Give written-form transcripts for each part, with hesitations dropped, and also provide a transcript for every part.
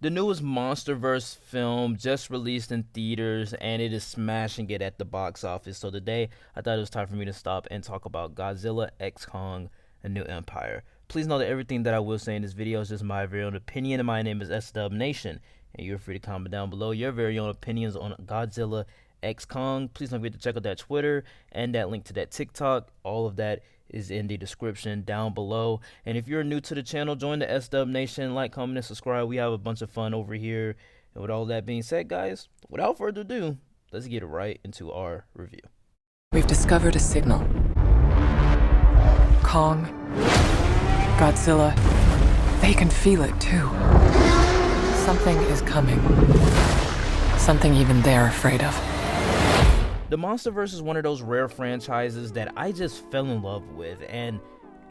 The newest MonsterVerse film just released in theaters and it is smashing it at the box office. So today, I thought it was time for me to stop and talk about Godzilla X Kong: A New Empire. Please know that everything that I will say in this video is just my very own opinion, and my name is SW Nation. And you're free to comment down below your very own opinions on Godzilla X Kong. Please don't forget to check out that Twitter and that link to that TikTok. All of that is in the description down below. And if you're new to the channel, join the SW Nation, like, comment, and subscribe. We have a bunch of fun over here. And with all that being said, guys, without further ado, let's get right into our review. We've discovered a signal. Kong, Godzilla, they can feel it too. Something is coming. Something even they're afraid of. The MonsterVerse is one of those rare franchises that I just fell in love with, and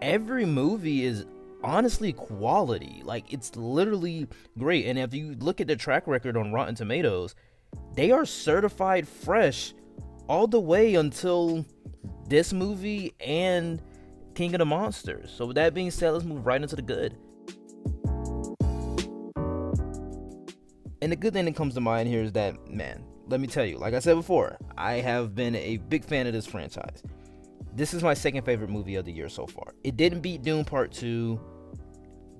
every movie is honestly quality. Like, it's literally great. And if you look at the track record on Rotten Tomatoes, they are certified fresh all the way until this movie and King of the Monsters. So with that being said, let's move right into the good. And the good thing that comes to mind here is that, man, let me tell you, like I said before, I have been a big fan of this franchise. This is my second favorite movie of the year so far. It didn't beat Dune Part 2,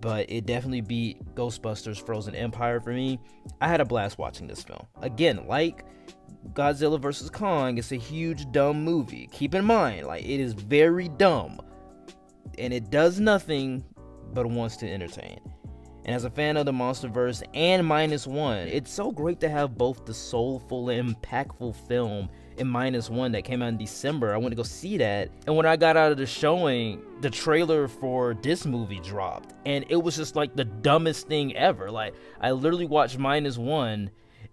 but it definitely beat Ghostbusters Frozen Empire for me. I had a blast watching this film. Again, like Godzilla vs. Kong, it's a huge dumb movie. Keep in mind, like, it is very dumb, and it does nothing but wants to entertain. And as a fan of the MonsterVerse and -1, it's so great to have both the soulful and impactful film in -1 that came out in December. I went to go see that, and when I got out of the showing, the trailer for this movie dropped, and it was just like the dumbest thing ever. Like, I literally watched -1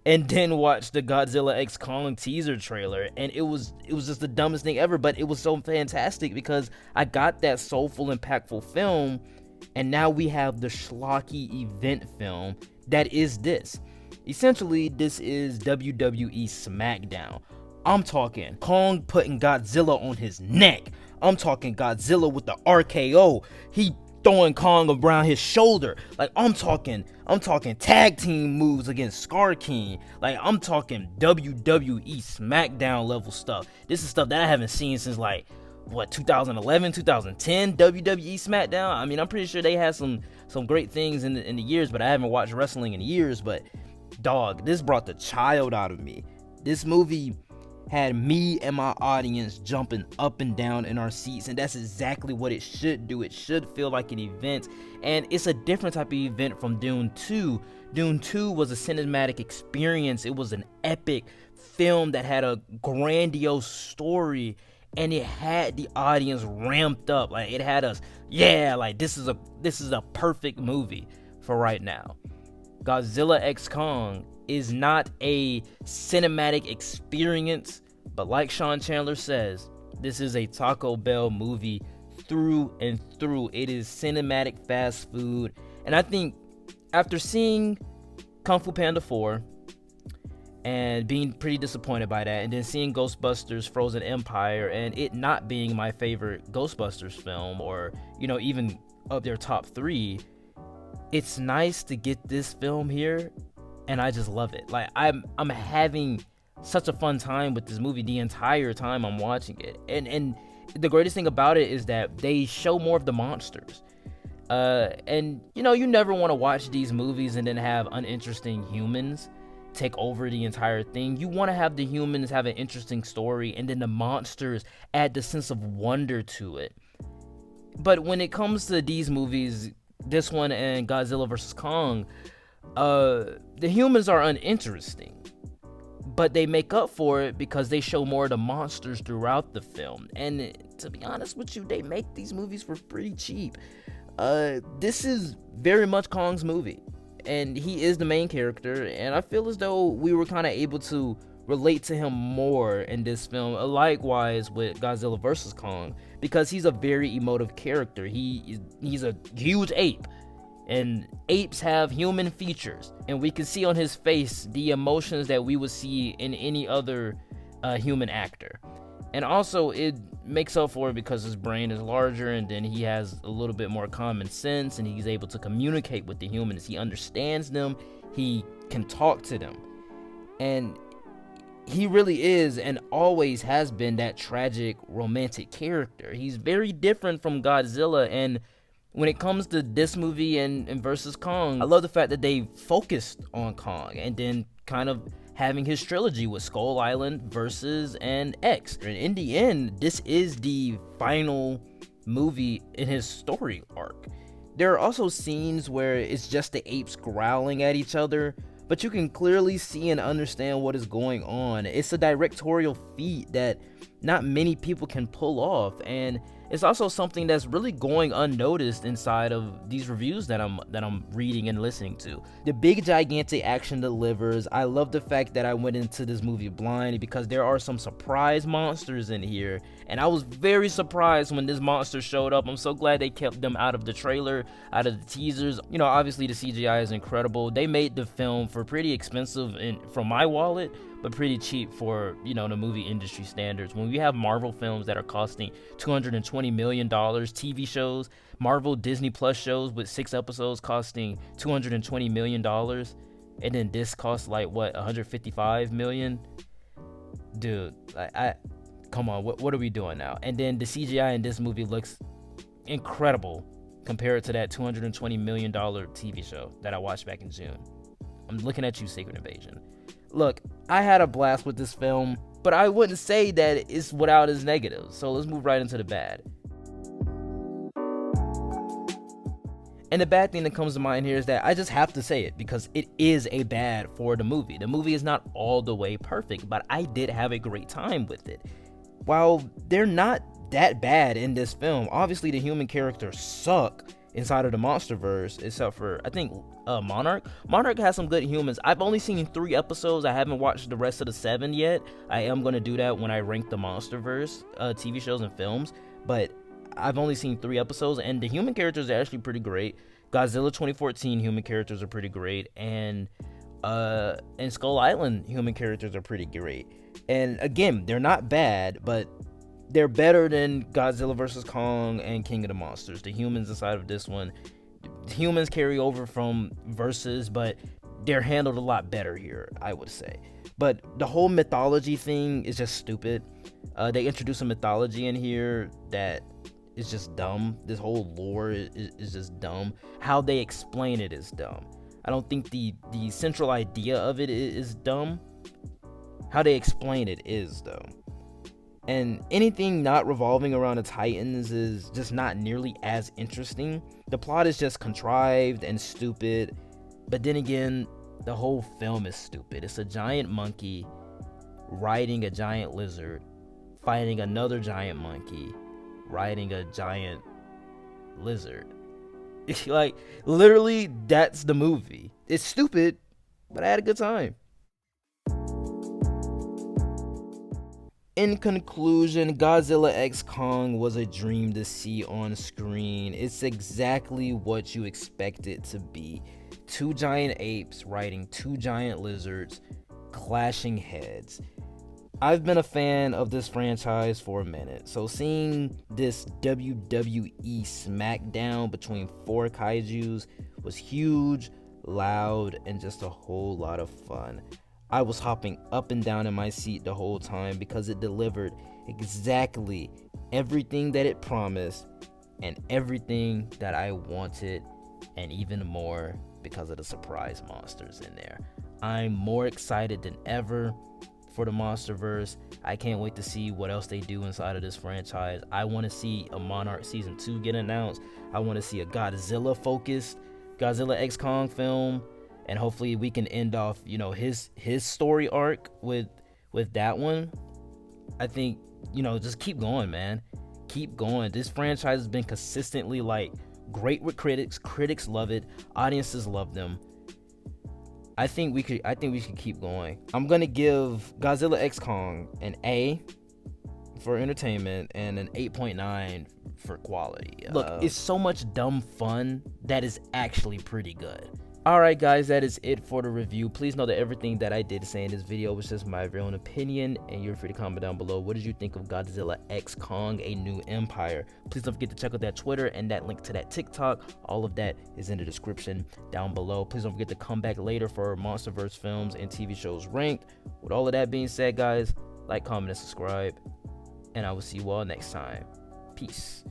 and then watched the Godzilla X Kong teaser trailer, and it was just the dumbest thing ever, but it was so fantastic because I got that soulful, impactful film. And now we have the schlocky event film that is this. Essentially, this is WWE SmackDown. I'm talking Kong putting Godzilla on his neck. I'm talking Godzilla with the RKO. He throwing Kong around his shoulder. Like, I'm talking tag team moves against Scar King. Like, I'm talking WWE SmackDown level stuff. This is stuff that I haven't seen since, like, what, 2011, 2010 WWE SmackDown. I mean, I'm pretty sure they had some great things in the years, but I haven't watched wrestling in years. But dog, this brought the child out of me. This movie had me and my audience jumping up and down in our seats, and that's exactly what it should do. It should feel like an event, and it's a different type of event from Dune 2. Dune 2 was a cinematic experience. It was an epic film that had a grandiose story, and it had the audience ramped up. Like, it had us, yeah, like, this is a perfect movie for right now. Godzilla X Kong is not a cinematic experience, but like Sean Chandler says, this is a Taco Bell movie through and through. It is cinematic fast food. And I think after seeing Kung Fu Panda 4 and being pretty disappointed by that, and then seeing Ghostbusters Frozen Empire and it not being my favorite Ghostbusters film, or, you know, even of their top 3, it's nice to get this film here, and I just love it. Like, I'm having such a fun time with this movie the entire time I'm watching it. And the greatest thing about it is that they show more of the monsters. And, you know, you never want to watch these movies and then have uninteresting humans take over the entire thing. You want to have the humans have an interesting story, and then the monsters add the sense of wonder to it. But when it comes to these movies, this one and Godzilla vs. Kong, the humans are uninteresting, but they make up for it because they show more of the monsters throughout the film. And to be honest with you, they make these movies for pretty cheap. This is very much Kong's movie, and he is the main character, and I feel as though we were kind of able to relate to him more in this film, likewise with Godzilla vs. Kong, because he's a very emotive character. He's a huge ape, and apes have human features, and we can see on his face the emotions that we would see in any other human actor. And also it makes up for it because his brain is larger, and then he has a little bit more common sense, and he's able to communicate with the humans. He understands them, he can talk to them, and he really is and always has been that tragic romantic character. He's very different from Godzilla. And when it comes to this movie and versus Kong, I love the fact that they focused on Kong and then kind of having his trilogy with Skull Island, Versus, and X. And in the end, this is the final movie in his story arc. There are also scenes where it's just the apes growling at each other, but you can clearly see and understand what is going on. It's a directorial feat that not many people can pull off, and it's also something that's really going unnoticed inside of these reviews that I'm reading and listening to. The big gigantic action delivers. I love the fact that I went into this movie blind because there are some surprise monsters in here, and I was very surprised when this monster showed up. I'm so glad they kept them out of the trailer, out of the teasers. You know, obviously the CGI is incredible. They made the film for pretty expensive and from my wallet, but pretty cheap for, you know, the movie industry standards. When we have Marvel films that are costing $220 million, TV shows, Marvel Disney Plus shows with 6 episodes costing $220 million, and then this costs like what, $155 million? Dude, I come on, what are we doing now? And then the CGI in this movie looks incredible compared to that $220 million TV show that I watched back in June. I'm looking at you, Secret Invasion. Look, I had a blast with this film, but I wouldn't say that it's without its negatives. So let's move right into the bad. And the bad thing that comes to mind here is that I just have to say it because it is a bad for the movie. The movie is not all the way perfect, but I did have a great time with it. While they're not that bad in this film, obviously the human characters suck inside of the MonsterVerse, except for, I think, Monarch. Monarch has some good humans. I've only seen 3 episodes. I haven't watched the rest of the 7 yet. I am going to do that when I rank the MonsterVerse TV shows and films, but I've only seen 3 episodes, and the human characters are actually pretty great. Godzilla 2014 human characters are pretty great, and Skull Island human characters are pretty great. And again, they're not bad, but they're better than Godzilla vs. Kong and King of the Monsters. The humans inside of this one, humans carry over from Versus, but they're handled a lot better here, I would say. But the whole mythology thing is just stupid. They introduce a mythology in here that is just dumb. This whole lore is just dumb. How they explain it is dumb. I don't think the central idea of it is dumb. How they explain it is, though. And anything not revolving around the Titans is just not nearly as interesting. The plot is just contrived and stupid. But then again, the whole film is stupid. It's a giant monkey riding a giant lizard, fighting another giant monkey, riding a giant lizard. Like, literally, that's the movie. It's stupid, but I had a good time. In conclusion, Godzilla X Kong was a dream to see on screen. It's exactly what you expect it to be. 2 giant apes riding 2 giant lizards, clashing heads. I've been a fan of this franchise for a minute, so seeing this WWE smackdown between 4 kaijus was huge, loud, and just a whole lot of fun. I was hopping up and down in my seat the whole time because it delivered exactly everything that it promised and everything that I wanted, and even more because of the surprise monsters in there. I'm more excited than ever for the MonsterVerse. I can't wait to see what else they do inside of this franchise. I want to see a Monarch Season 2 get announced. I want to see a Godzilla-focused Godzilla X Kong film. And hopefully we can end off, you know, his story arc with that one. I think, you know, just keep going, man. Keep going. This franchise has been consistently, like, great with critics. Critics love it. Audiences love them. I think we should keep going. I'm gonna give Godzilla X Kong an A for entertainment and an 8.9 for quality. Look, it's so much dumb fun that is actually pretty good. Alright guys, that is it for the review. Please know that everything that I did say in this video was just my very own opinion, and you're free to comment down below. What did you think of Godzilla X Kong, A New Empire? Please don't forget to check out that Twitter and that link to that TikTok. All of that is in the description down below. Please don't forget to come back later for MonsterVerse films and TV shows ranked. With all of that being said, guys, like, comment, and subscribe, and I will see you all next time. Peace.